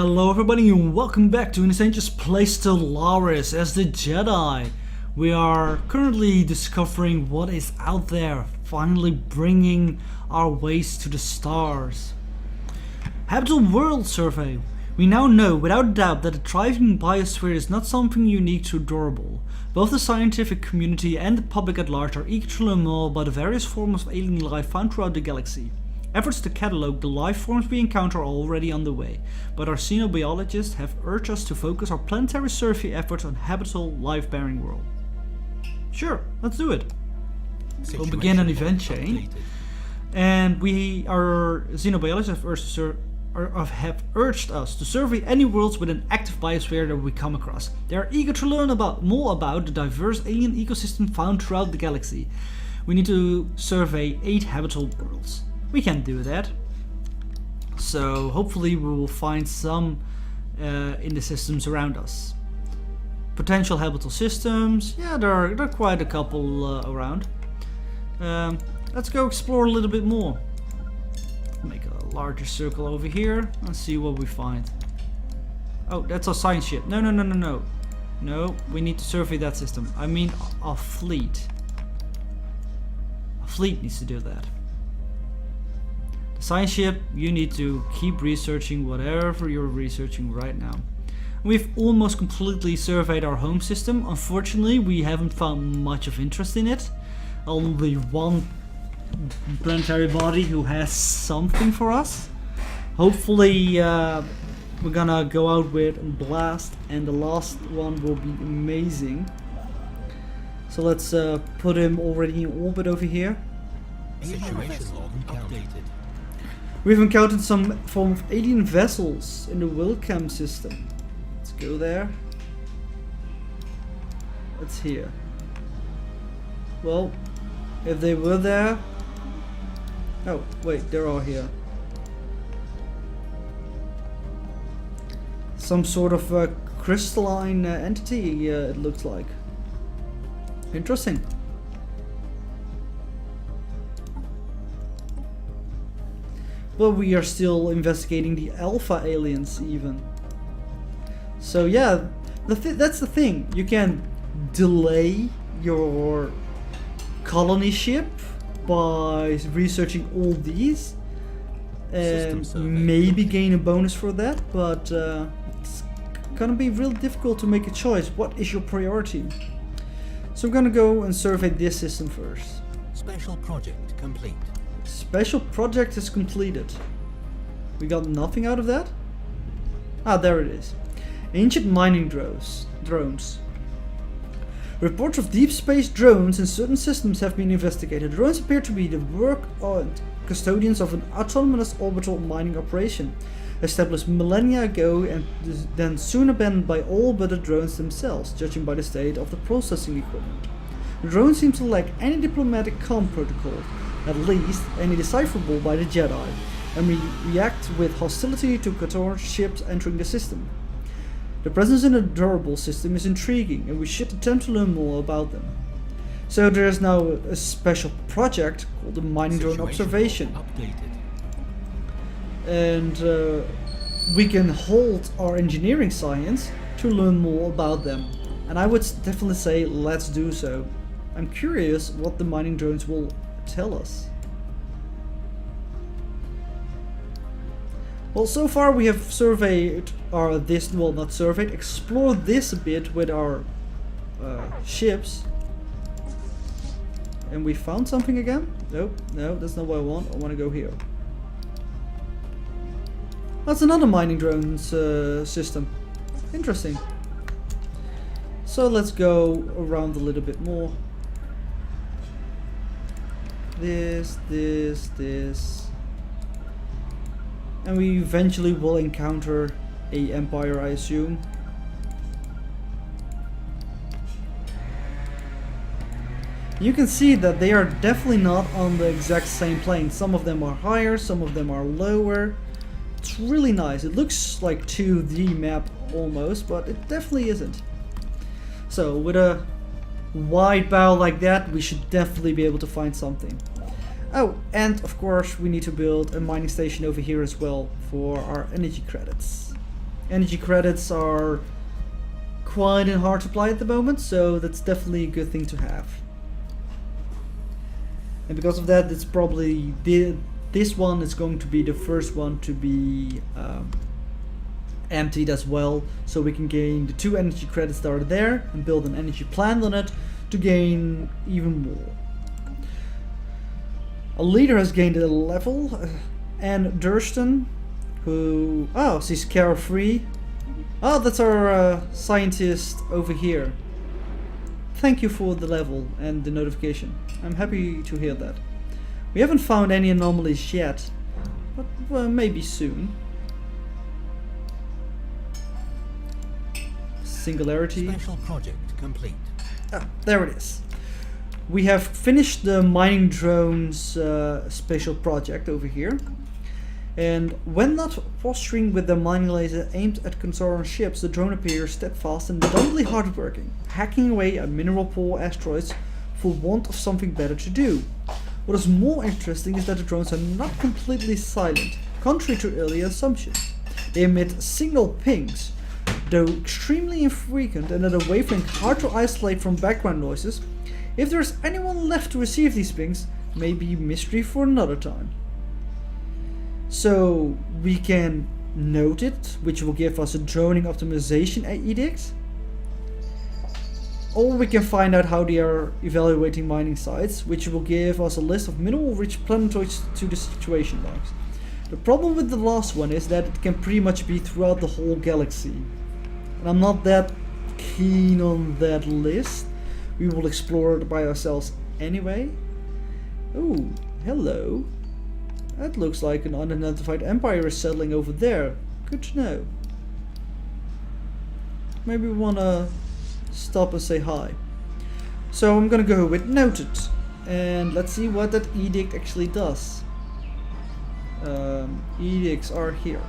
Hello everybody and welcome back to an essential place Stellaris as the Jedi. We are currently discovering what is out there, finally bringing our ways to the stars. Habitable World Survey. We now know without a doubt that the thriving biosphere is not something unique to Durable. Both the scientific community and the public at large are eager to learn more about the various forms of alien life found throughout the galaxy. Efforts to catalogue the life forms we encounter are already underway, but our xenobiologists have urged us to focus our planetary survey efforts on habitable, life-bearing world. Sure, let's do it. We'll begin an event chain, and our xenobiologists have urged us to survey any worlds with an active biosphere that we come across. They are eager to learn more about the diverse alien ecosystem found throughout the galaxy. We need to survey 8 habitable worlds. We can do that, so hopefully we will find some in the systems around us. Potential habitable systems, yeah, there are quite a couple around. Let's go explore a little bit more. Make a larger circle over here and see what we find. Oh, that's our science ship. No, we need to survey that system. I mean our fleet. Our fleet needs to do that. Science ship, you need to keep researching whatever you're researching right now. We've almost completely surveyed our home system. Unfortunately, we haven't found much of interest in it. Only one planetary body who has something for us. Hopefully, we're gonna go out with a blast, and the last one will be amazing. So let's put him already in orbit over here. Situation log updated. We've encountered some form of alien vessels in the Wilcam system. Let's go there. That's here. Well, if they were there... Oh, wait, they're all here. Some sort of crystalline entity, it looks like. Interesting. But we are still investigating the alpha aliens even. So yeah, that's the thing. You can delay your colony ship by researching all these and maybe gain a bonus for that, but it's gonna be real difficult to make a choice. What is your priority? So I'm gonna go and survey this system first. Special project complete. Special project is completed. We got nothing out of that? Ah, there it is. Ancient mining drones. Reports of deep space drones in certain systems have been investigated. Drones appear to be the work and custodians of an autonomous orbital mining operation, established millennia ago and then soon abandoned by all but the drones themselves, judging by the state of the processing equipment. The drones seem to lack any diplomatic comm protocol, at least any decipherable by the Jedi, and we react with hostility to Katorn ships entering the system. The presence in the Durable system is intriguing, and we should attempt to learn more about them. So there is now a special project called the Mining Drone Observation. And we can hold our engineering science to learn more about them. And I would definitely say let's do so. I'm curious what the mining drones will tell us. Well, so far we have surveyed explored this a bit with our ships. And we found something again? Nope, no, that's not what I want. I want to go here. That's another mining drones system. Interesting. So let's go around a little bit more. This. And we eventually will encounter a Empire, I assume. You can see that they are definitely not on the exact same plane. Some of them are higher, some of them are lower. It's really nice. It looks like 2D map almost, but it definitely isn't. So with a wide bow like that, we should definitely be able to find something. Oh, and of course we need to build a mining station over here as well for our energy credits. energy credits are quite in hard supply at the moment, so that's definitely a good thing to have. And because of that, it's probably this one is going to be the first one to be emptied as well, so we can gain the 2 energy credits that are there and build an energy plant on it to gain even more. A leader has gained a level, and Durston, who, oh, she's carefree. Oh, that's our scientist over here. Thank you for the level and the notification. I'm happy to hear that. We haven't found any anomalies yet, but well, maybe soon. Singularity. Special project complete. Ah, there it is. We have finished the mining drones special project over here. And when not posturing with the mining laser aimed at Consortium ships, the drone appears steadfast and doubly hardworking, hacking away at mineral poor asteroids for want of something better to do. What is more interesting is that the drones are not completely silent, contrary to earlier assumptions. They emit signal pings, though extremely infrequent and at a wavelength hard to isolate from background noises. If there is anyone left to receive these pings, may be mystery for another time. So we can note it, which will give us a droning optimization edict. Or we can find out how they are evaluating mining sites, which will give us a list of mineral-rich planetoids to the situation logs. The problem with the last one is that it can pretty much be throughout the whole galaxy. And I'm not that keen on that list. We will explore it by ourselves anyway. Oh, hello. That looks like an unidentified empire is settling over there. Good to know. Maybe we wanna stop and say hi. So I'm gonna go with noted. And let's see what that edict actually does. Edicts are here.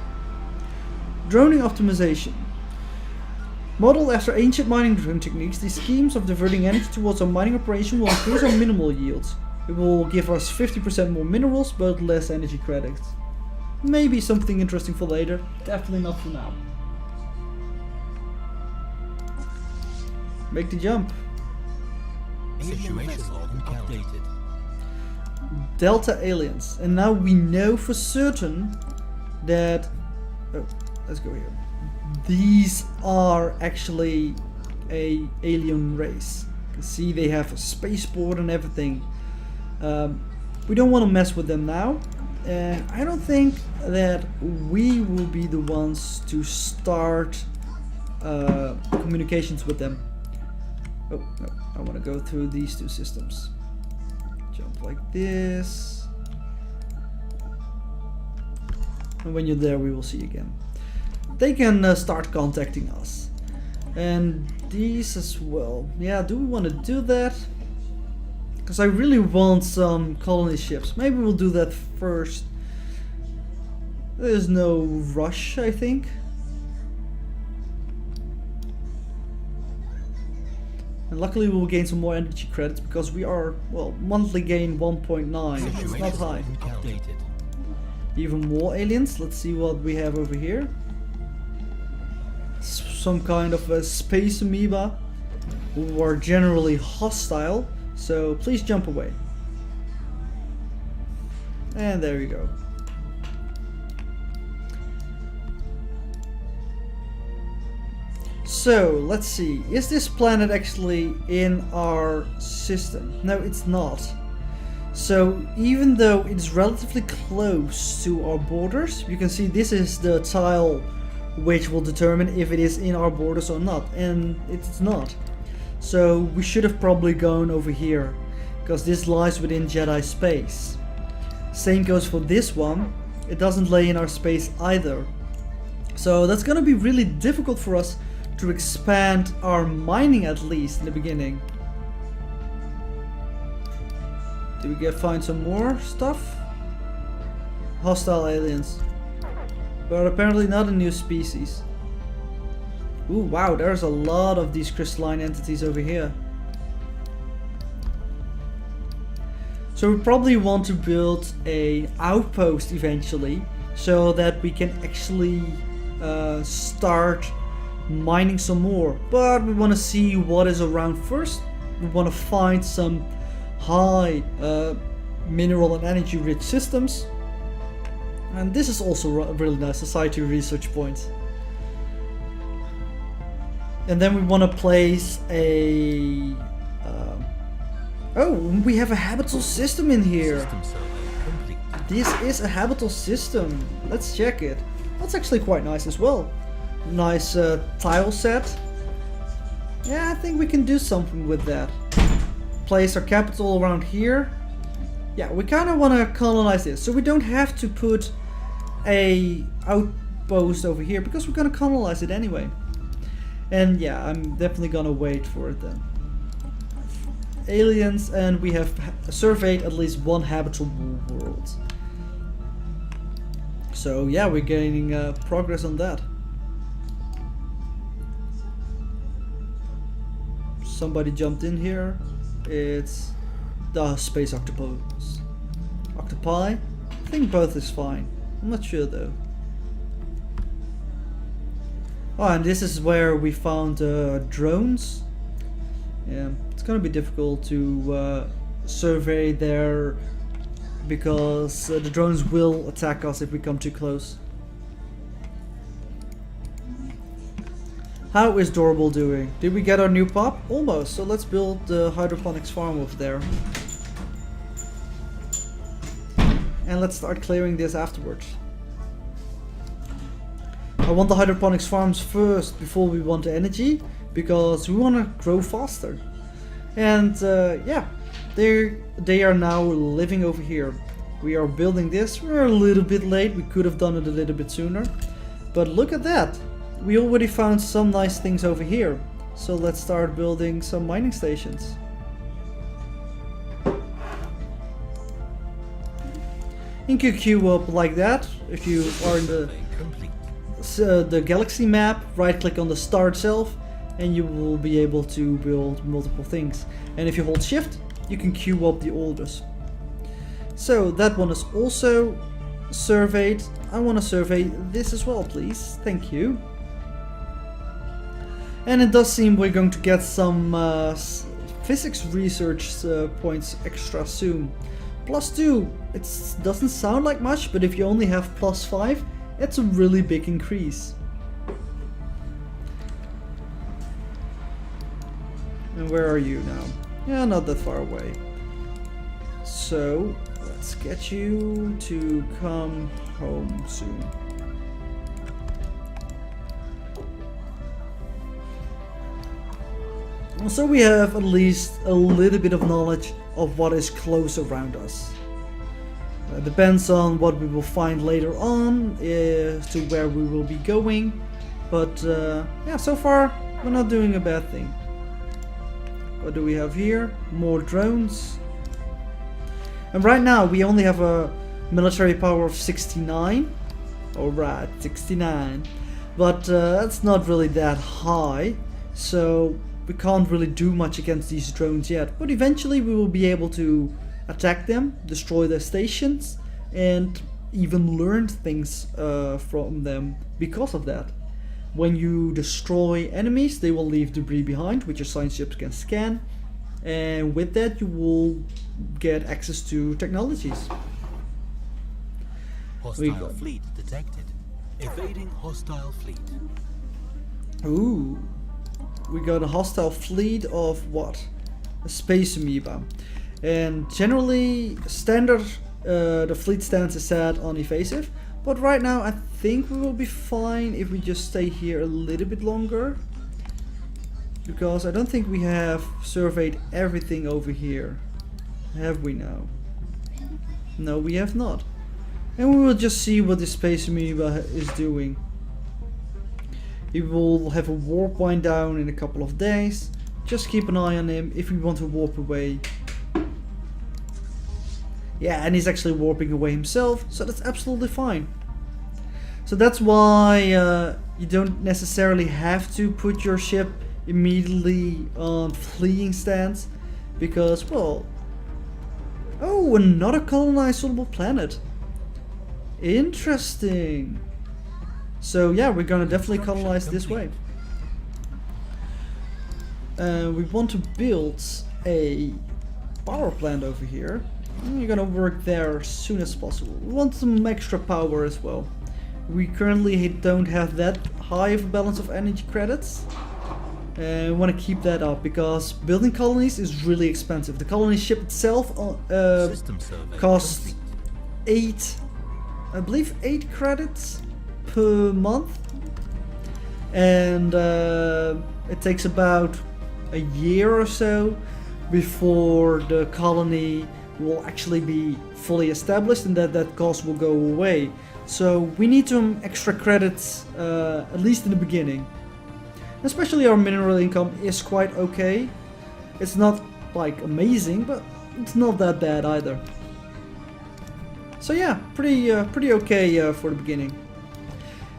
Droning optimization. Modeled after ancient mining drone techniques, these schemes of diverting energy towards our mining operation will increase our mineral yields. It will give us 50% more minerals, but less energy credits. Maybe something interesting for later, definitely not for now. Make the jump. Situation log updated. Delta aliens. And now we know for certain that... Oh, let's go here. These are actually a alien race. You can see they have a spaceport and everything. We don't want to mess with them now, and I don't think that we will be the ones to start communications with them. Oh no, I want to go through these 2 systems. Jump like this, and when you're there we will see again. They can start contacting us, and these as well. Yeah, do we want to do that? Because I really want some colony ships. Maybe we'll do that first. There's no rush, I think. And luckily we'll gain some more energy credits because we are, well, monthly gain 1.9. It's not high. Updated. Even more aliens. Let's see what we have over here. Some kind of a space amoeba who are generally hostile. So please jump away. And there you go. So let's see, is this planet actually in our system? No, it's not. So even though it's relatively close to our borders, you can see this is the tile which will determine if it is in our borders or not, and it's not. So we should have probably gone over here, because this lies within Jedi space. Same goes for this one, it doesn't lay in our space either. So that's gonna be really difficult for us to expand our mining, at least in the beginning. Did we find some more stuff? Hostile aliens. But apparently not a new species. Ooh, wow, there's a lot of these crystalline entities over here. So we probably want to build a outpost eventually, so that we can actually start mining some more. But we want to see what is around first. We want to find some high mineral and energy rich systems. And this is also a really nice society research point. And then we want to place a... oh, we have a habitable system in here. System survey complete. This is a habitable system. Let's check it. That's actually quite nice as well. Nice tile set. Yeah, I think we can do something with that. Place our capital around here. Yeah, we kind of want to colonize this. So we don't have to put a outpost over here because we're going to colonize it anyway. And yeah, I'm definitely going to wait for it then. Aliens, and we have surveyed at least one habitable world. So yeah, we're gaining progress on that. Somebody jumped in here. It's the space octopus. Octopi? I think both is fine. I'm not sure though. Oh, and this is where we found drones. Yeah, it's gonna be difficult to survey there because the drones will attack us if we come too close. How is Dorable doing? Did we get our new pop? Almost, so let's build the hydroponics farm over there. And let's start clearing this afterwards. I want the hydroponics farms first before we want the energy, because we want to grow faster. And yeah, they are now living over here. We are building this. We're a little bit late. We could have done it a little bit sooner. But look at that. We already found some nice things over here. So let's start building some mining stations. You can queue up like that if you are in the galaxy map. Right click on the star itself and you will be able to build multiple things. And if you hold shift, you can queue up the orders. So that one is also surveyed. I want to survey this as well, please. Thank you. And it does seem we're going to get some physics research points extra soon. +2, it doesn't sound like much, but if you only have +5, it's a really big increase. And where are you now? Yeah, not that far away. So let's get you to come home soon. So we have at least a little bit of knowledge of what is close around us. Depends on what we will find later on as to where we will be going. But yeah, so far we're not doing a bad thing. What do we have here? More drones. And right now we only have a military power of 69. Alright, 69. But that's not really that high. So we can't really do much against these drones yet, but eventually we will be able to attack them, destroy their stations, and even learn things from them because of that. When you destroy enemies, they will leave debris behind, which your science ships can scan, and with that you will get access to technologies. Hostile fleet detected. Evading hostile fleet. Ooh. We got a hostile fleet of what? A space amoeba. And generally, standard, the fleet stance is set on evasive. But right now, I think we will be fine if we just stay here a little bit longer. Because I don't think we have surveyed everything over here. Have we now? No, we have not. And we will just see what the space amoeba is doing. He will have a warp wind down in a couple of days. Just keep an eye on him if we want to warp away. Yeah, and he's actually warping away himself, so that's absolutely fine. So that's why you don't necessarily have to put your ship immediately on fleeing stance. Because, well... Oh, another colonizable planet. Interesting. So yeah, we're gonna definitely colonize this way. We want to build a power plant over here. We're gonna work there as soon as possible. We want some extra power as well. We currently don't have that high of a balance of energy credits. We want to keep that up because building colonies is really expensive. The colony ship itself costs 8 credits per month, and it takes about a year or so before the colony will actually be fully established and that cost will go away. So we need some extra credits, at least in the beginning. Especially our mineral income is quite okay. It's not like amazing, but it's not that bad either. So yeah, pretty okay for the beginning.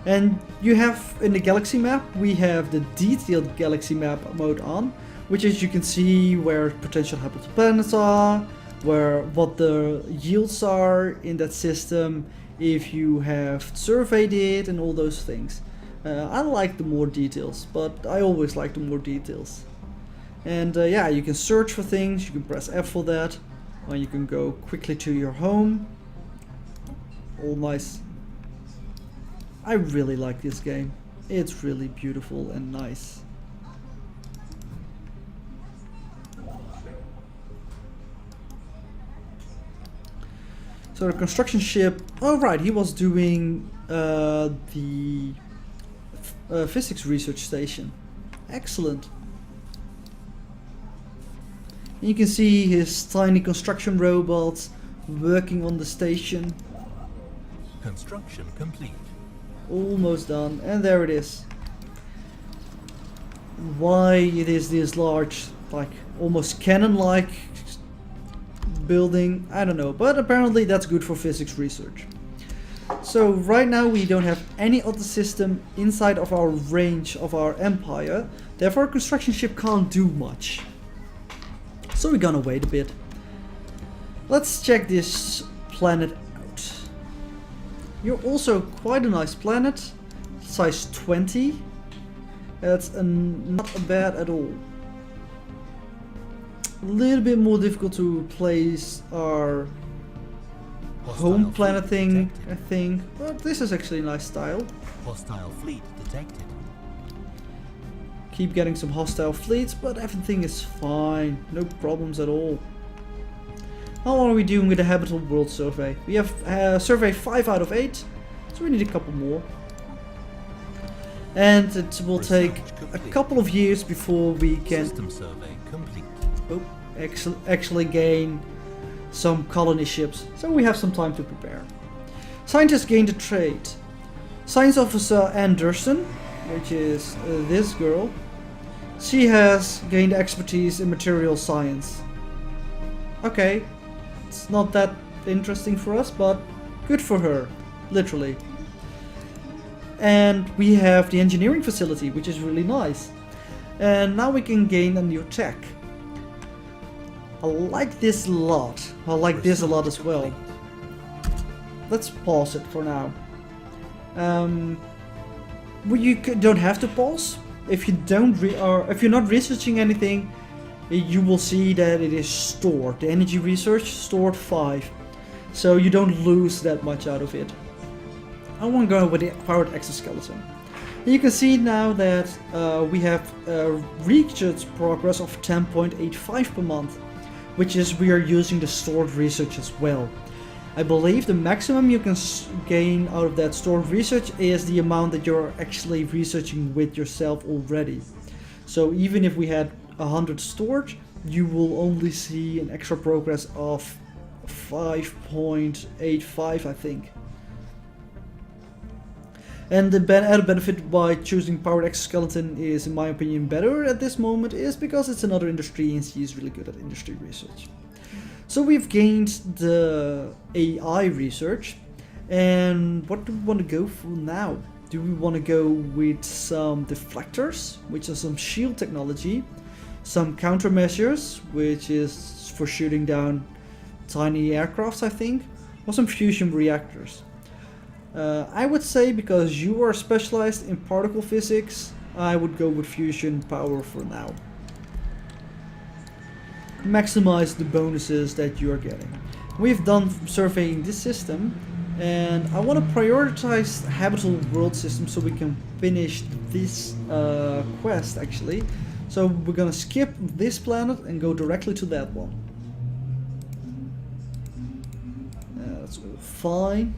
And you have in the galaxy map, we have the detailed galaxy map mode on, which is you can see where potential habitable planets are, what the yields are in that system, if you have surveyed it and all those things. I like the more details, but I always like the more details. And yeah, you can search for things, you can press F for that, or you can go quickly to your home. All nice. I really like this game. It's really beautiful and nice. So the construction ship, oh right, he was doing the physics research station. Excellent. And you can see his tiny construction robots working on the station. Construction complete. Almost done, and there it is. Why it is this large, like almost cannon-like building, I don't know, but apparently that's good for physics research. So right now we don't have any other system inside of our range of our empire, therefore a construction ship can't do much. So we're gonna wait a bit. Let's check this planet out. You're also quite a nice planet, size 20. That's not bad at all. A little bit more difficult to place our home planet thing, I think, but this is actually a nice style. Hostile fleet detected. Keep getting some hostile fleets, but everything is fine, no problems at all. How are we doing with the habitable world survey? We have survey 5 out of 8, so we need a couple more. And it will take a couple of years before we can System survey complete. actually gain some colony ships, so we have some time to prepare. Scientists gained a trait. Science officer Anderson, which is this girl, she has gained expertise in material science. Okay, it's not that interesting for us, but good for her, literally. And we have the engineering facility, which is really nice. And now we can gain a new tech. I like this a lot. I like this a lot as well. Let's pause it for now. You don't have to pause. If you don't if you're not researching anything, you will see that it is stored. The energy research stored 5, so you don't lose that much out of it. I want to go with the powered exoskeleton. You can see now that we have research progress of 10.85 per month, which is we are using the stored research as well. I believe the maximum you can gain out of that stored research is the amount that you're actually researching with yourself already. So even if we had 100 stored, you will only see an extra progress of 5.85, I think. And the added benefit by choosing powered exoskeleton is, in my opinion, better at this moment is because it's another industry and she is really good at industry research. So we've gained the AI research, and what do we want to go for now? Do we want to go with some deflectors, which is some shield technology, some countermeasures, which is for shooting down tiny aircrafts, I think, or some fusion reactors? I would say because you are specialized in particle physics, I would go with fusion power for now. Maximize the bonuses that you are getting. We've done surveying this system, and I want to prioritize habitable world system so we can finish this quest actually. So we're gonna skip this planet and go directly to that one. That's all fine.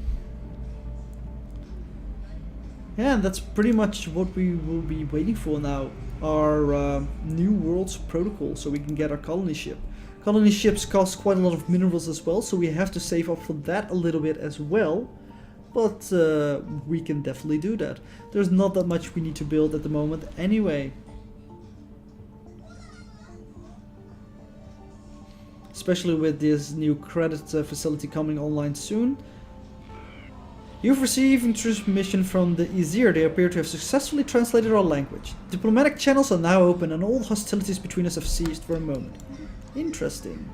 Yeah, and that's pretty much what we will be waiting for now. Our new world's protocol, so we can get our colony ship. Colony ships cost quite a lot of minerals as well, so we have to save up for that a little bit as well. But we can definitely do that. There's not that much we need to build at the moment anyway. Especially with this new credit facility coming online soon. You've received transmission from the Izir. They appear to have successfully translated our language. Diplomatic channels are now open and all hostilities between us have ceased for a moment. Interesting.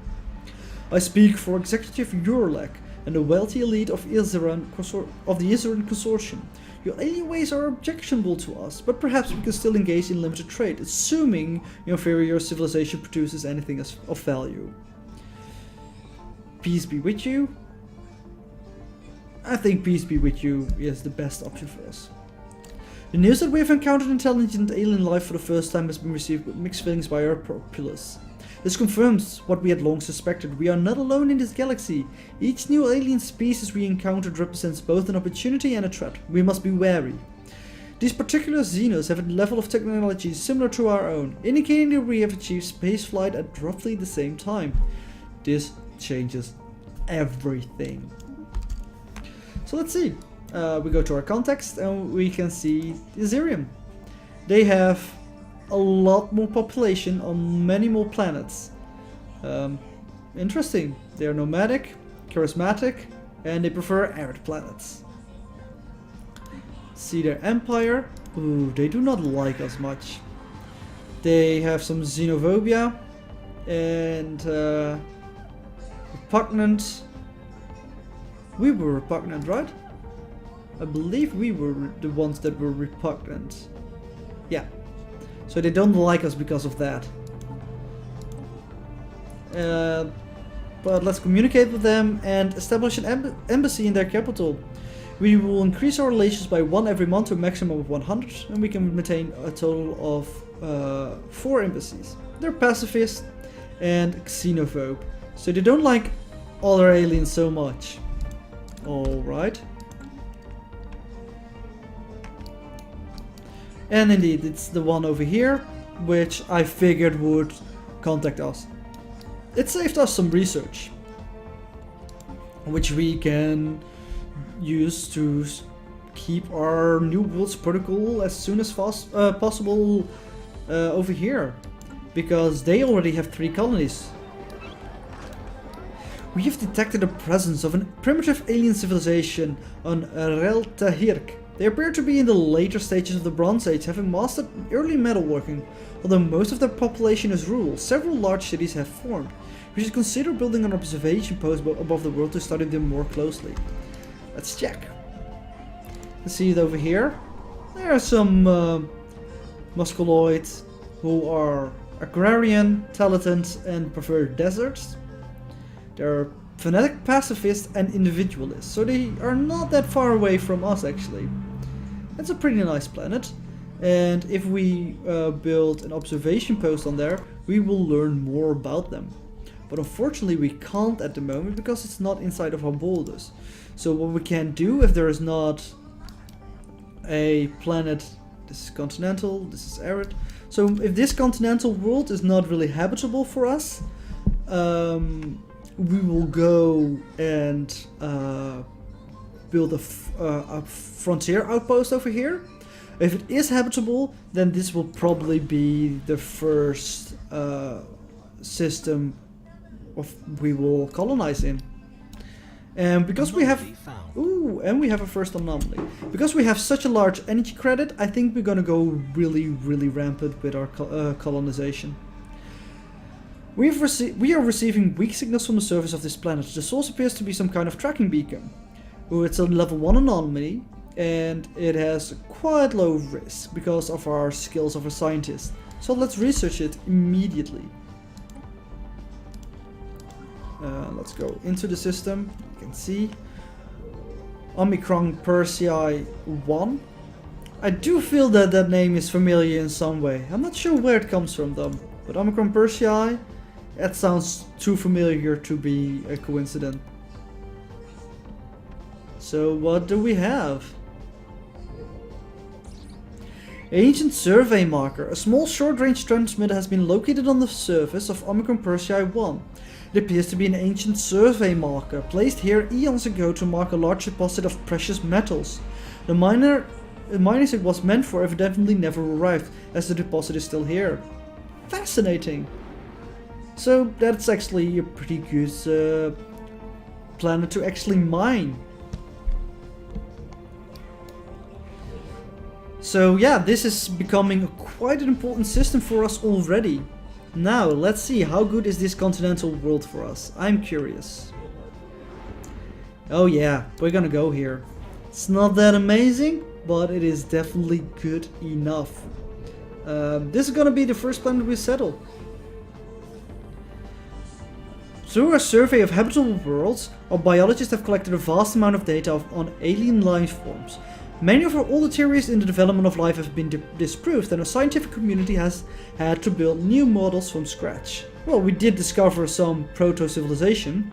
I speak for Executive Urlek and the wealthy elite of the Izeran Consortium. Your alien ways are objectionable to us, but perhaps we can still engage in limited trade, assuming your inferior civilization produces anything of value. Peace be with you. I think peace be with you is the best option for us. The news that we have encountered intelligent alien life for the first time has been received with mixed feelings by our populace. This confirms what we had long suspected. We are not alone in this galaxy. Each new alien species we encountered represents both an opportunity and a threat. We must be wary. These particular Xenos have a level of technology similar to our own, indicating that we have achieved spaceflight at roughly the same time. This changes everything. So let's see. We go to our context and we can see Izirium. They have a lot more population on many more planets. Interesting. They are nomadic, charismatic, and they prefer arid planets. See their empire. Ooh, they do not like us much. They have some xenophobia and repugnant. We were repugnant, right? I believe we were the ones that were repugnant. Yeah. So they don't like us because of that. But let's communicate with them and establish an embassy in their capital. We will increase our relations by 1 every month to a maximum of 100, and we can maintain a total of 4 embassies. They're pacifist and xenophobe, so they don't like other aliens so much. Alright. And indeed, it's the one over here, which I figured would contact us. It saved us some research, which we can use to keep our new world's protocol as soon as possible over here, because they already have 3 colonies. We have detected the presence of a primitive alien civilization on Rel Tahirk. They appear to be in the later stages of the Bronze Age, having mastered early metalworking. Although most of their population is rural, several large cities have formed. We should consider building an observation post above the world to study them more closely. Let's check. Let's see it over here. There are some Musculoids who are agrarian, talented, and prefer deserts. They're fanatic pacifists and individualists, so they are not that far away from us actually. It's a pretty nice planet, and if we build an observation post on there, we will learn more about them. But unfortunately we can't at the moment because it's not inside of our borders. So what we can do, if there is not a planet, this is continental, this is arid, so if this continental world is not really habitable for us, we will go and build a frontier outpost over here. If it is habitable, then this will probably be the first system we will colonize in. And because we have, and we have a first anomaly. Because we have such a large energy credit, I think we're gonna go really rampant with our colonization. We are receiving weak signals from the surface of this planet. The source appears to be some kind of tracking beacon. Oh, it's a level 1 anomaly, and it has quite low risk because of our skills of a scientist. So let's research it immediately. Let's go into the system. You can see Omicron Persei 1. I do feel that that name is familiar in some way. I'm not sure where it comes from though. But Omicron Persei, that sounds too familiar to be a coincidence. So what do we have? Ancient Survey Marker. A small short-range transmitter has been located on the surface of Omicron Persei 1. It appears to be an ancient survey marker, placed here eons ago to mark a large deposit of precious metals. The miners it was meant for evidently never arrived, as the deposit is still here. Fascinating! So that's actually a pretty good planet to actually mine. So yeah, this is becoming quite an important system for us already. Now, let's see, how good is this continental world for us? I'm curious. Oh yeah, we're gonna go here. It's not that amazing, but it is definitely good enough. This is gonna be the first planet we settle. Through a survey of habitable worlds, our biologists have collected a vast amount of data on alien life forms. Many of our older theories in the development of life have been disproved, and the scientific community has had to build new models from scratch. Well, we did discover some proto-civilization.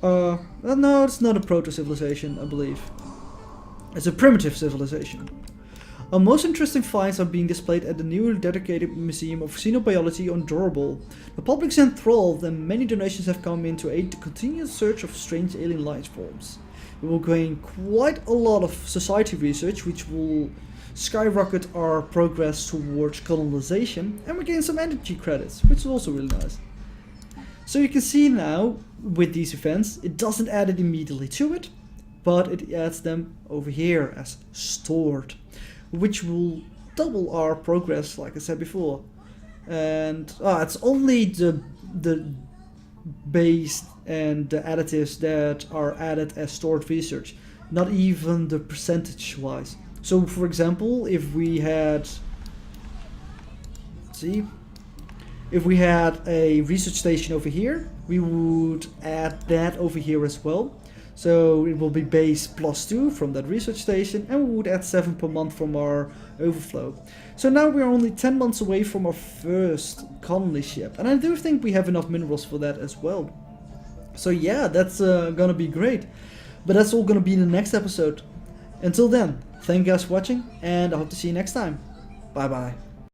No, it's not a proto-civilization, I believe. It's a primitive civilization. Our most interesting finds are being displayed at the newly dedicated Museum of Xenobiology on genre.I. The public is enthralled, and many donations have come in to aid the continued search of strange alien life forms. We will gain quite a lot of society research, which will skyrocket our progress towards colonization, and we gain some energy credits, which is also really nice. So you can see now, with these events, it doesn't add it immediately to it, but it adds them over here as stored, which will double our progress, like I said before. And it's only the base and the additives that are added as stored research, not even the percentage wise. So for example, if we had, if we had a research station over here, we would add that over here as well. So it will be base +2 from that research station, and we would add 7 per month from our overflow. So now we're only 10 months away from our first colony ship, and I do think we have enough minerals for that as well. So yeah, that's gonna be great. But that's all gonna be in the next episode. Until then, thank you guys for watching, and I hope to see you next time. Bye bye.